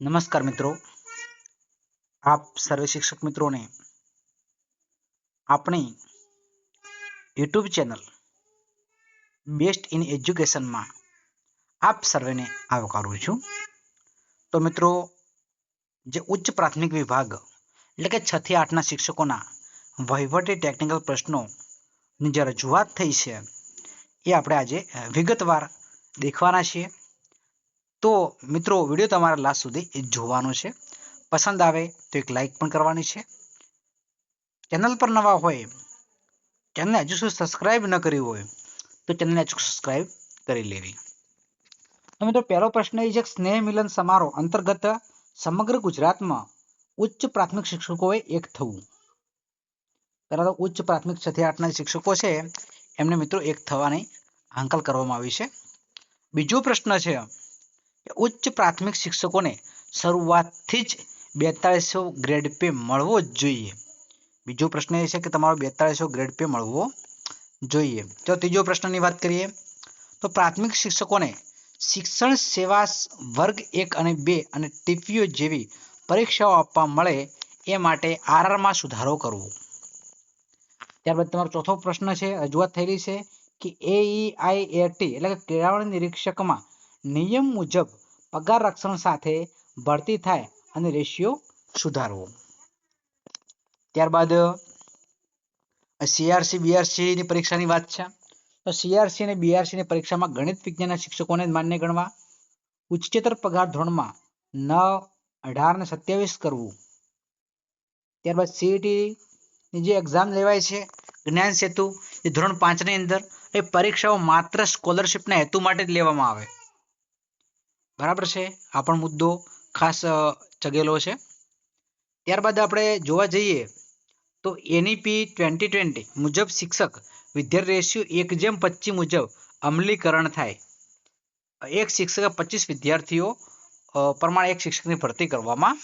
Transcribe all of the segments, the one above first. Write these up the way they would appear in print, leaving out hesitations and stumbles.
नमस्कार मित्रों, आप सर्व शिक्षक मित्रों ने अपनी YouTube channel best in education में आप सर्वे ने आवकारू छूं। तो मित्रों, जे उच्च प्राथमिक विभाग એટલે કે 6 થી 8 ના શિક્ષકોના વહીવટી ટેકનિકલ પ્રશ્નોની જે રજૂઆત થઈ છે એ આપણે આજે વિગતવાર દેખવાના છીએ। તો મિત્રો, વિડીયો તમારા લાસ્ટ સુધી જોવાનો છે। પસંદ આવે તો એક લાઈક પણ કરવાની છે। ચેનલ પર નવા હોય, ચેનલને હજુ સુધી સબસ્ક્રાઇબ ન કરી હોય તો ચેનલને અચૂક સબસ્ક્રાઇબ કરી લેવી। તો મિત્રો, પહેલો પ્રશ્ન એ છે કે સ્નેહ મિલન સમારોહ અંતર્ગત સમગ્ર ગુજરાતમાં ઉચ્ચ પ્રાથમિક શિક્ષકોએ એક થવું। પહેલા તો ઉચ્ચ પ્રાથમિક 6 થી 8 ના શિક્ષકો છે એમને મિત્રો એક થવાની હાંકલ કરવામાં આવી છે। બીજો પ્રશ્ન છે કે ઉચ્ચ પ્રાથમિક શિક્ષકોને શરૂઆતથી જ 4200 ગ્રેડ પે મળવો જ જોઈએ। બીજો પ્રશ્ન એ છે કે તમારો 4200 ગ્રેડ પે મળવો જોઈએ। તો ત્રીજો પ્રશ્નની વાત કરીએ તો પ્રાથમિક શિક્ષકોને શિક્ષણ સેવા વર્ગ 1 અને 2 અને ટીપીઓ જેવી પરીક્ષાઓ આપવા મળે એ માટે આરઆરમાં સુધારો કરવો। ત્યારબાદ તમારો ચોથો પ્રશ્ન છે, રજૂઆત થયેલી છે કે એઈઆઈએટી એટલે કે કેળવણી નિરીક્ષકમાં નિયમ મુજબ પગાર રક્ષણ સાથે ભરતી થાય અને રેશિયો સુધારવો। ત્યારબાદ સીઆરસી બીઆરસી ની પરીક્ષાની વાત છે। તો સીઆરસી અને બીઆરસી ની પરીક્ષામાં ગણિત વિજ્ઞાનના શિક્ષકોને માન્ય ગણવા, ઉચ્ચતર પગાર ધોરણમાં 9, 18 અને 27 કરવું। ત્યારબાદ સીઈટી ની જે એક્ઝામ લેવાય છે જ્ઞાન સેતુ એ ધોરણ 5 ની અંદર એ પરીક્ષાઓ માત્ર સ્કોલરશિપના હેતુ માટે જ લેવામાં આવે। બરાબર છે, આ પણ મુદ્દો ખાસ ચગેલો છે। ત્યારબાદ આપણે જોવા જઈએ તો એનઈપી 2020 મુજબ શિક્ષક વિદ્યાર્થી રેશિયો 1:25 મુજબ અમલીકરણ થાય। એક શિક્ષક 25 વિદ્યાર્થીઓ પ્રમાણે એક શિક્ષકની ભરતી કરવામાં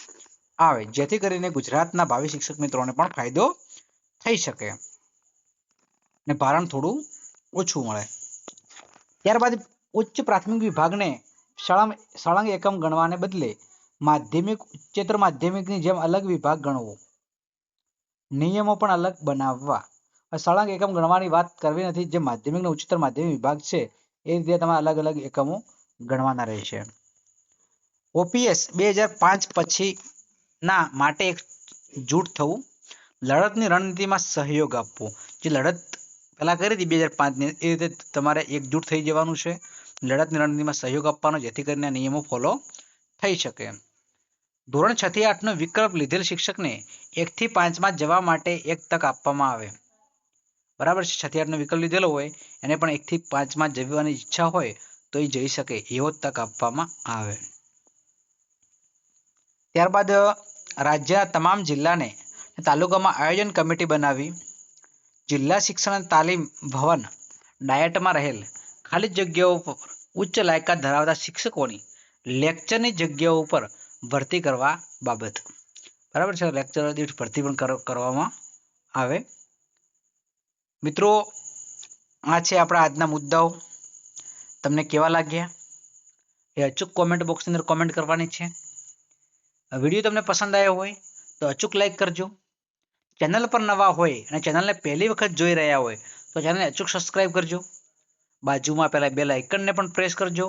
આવે, જેથી કરીને ગુજરાતના ભાવિ શિક્ષક મિત્રોને પણ ફાયદો થઈ શકે અને ભારણ થોડું ઓછું મળે। ત્યારબાદ ઉચ્ચ પ્રાથમિક વિભાગને સળંગ એકમ ગણવાને બદલે માધ્યમિક ઉચ્ચતર માધ્યમિકની જેમ અલગ વિભાગ ગણવો, નિયમો પણ અલગ બનાવવા। સળંગ એકમ ગણવાની વાત કરવી નથી, જે માધ્યમિક અને ઉચ્ચતર માધ્યમિક વિભાગ છે એ રીતે તમારે અલગ અલગ એકમો ગણવાના રહેશે। ઓપીએસ 2005 પછીના માટે એકજૂટ થવું, લડતની રણનીતિમાં સહયોગ આપવો। જે લડત પહેલા કરી હતી 2005ની એ રીતે તમારે એકજૂટ થઈ જવાનું છે, લડતની રણનીતિમાં સહયોગ આપવાનો, જેથી કરીને નિયમો ફોલો થઈ શકે। ધોરણ 6 થી 8 નો વિકલ્પ લીધેલ શિક્ષકને 1 થી 5 માં જવા માટે એક તક આપવામાં આવે। બરાબર છે, 6 થી 8 નો વિકલ્પ લીધેલો હોય એને પણ 1 થી 5 માં જવાની ઈચ્છા હોય તો એ જઈ શકે એવો તક આપવામાં આવે। ત્યારબાદ રાજ્યના તમામ જિલ્લાને તાલુકામાં આયોજન કમિટી બનાવી જિલ્લા શિક્ષણ તાલીમ ભવન ડાયટમાં રહેલ ખાલી જગ્યાઓ પર ઉચ્ચ લાયકાત ધરાવતા શિક્ષકોની લેક્ચરની જગ્યાઓ પર ભરતી કરવા બાબત। બરાબર છે, લેક્ચર દીઠ ભરતી પણ કરવામાં આવે। મિત્રો, આ છે આપણા આજના મુદ્દાઓ। તમને કેવા લાગ્યા એ અચૂક કોમેન્ટ બોક્સની અંદર કોમેન્ટ કરવાની છે। વિડીયો તમને પસંદ આવ્યો હોય તો અચૂક લાઈક કરજો। ચેનલ પર નવા હોય અને ચેનલને પહેલી વખત જોઈ રહ્યા હોય તો ચેનલને અચૂક સબસ્ક્રાઇબ કરજો। બાજુમાં પહેલા બેલ આઇકનને પણ પ્રેસ કરજો,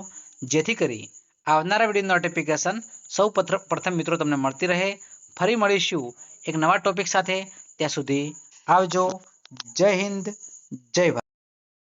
જેથી કરી આવનારા વિડીયો નોટિફિકેશન સૌ પ્રથમ મિત્રો તમને મળતી રહે। ફરી મળીશું એક નવા ટોપિક સાથે, ત્યાં સુધી આવજો। જય હિન્દ, જય ભારત।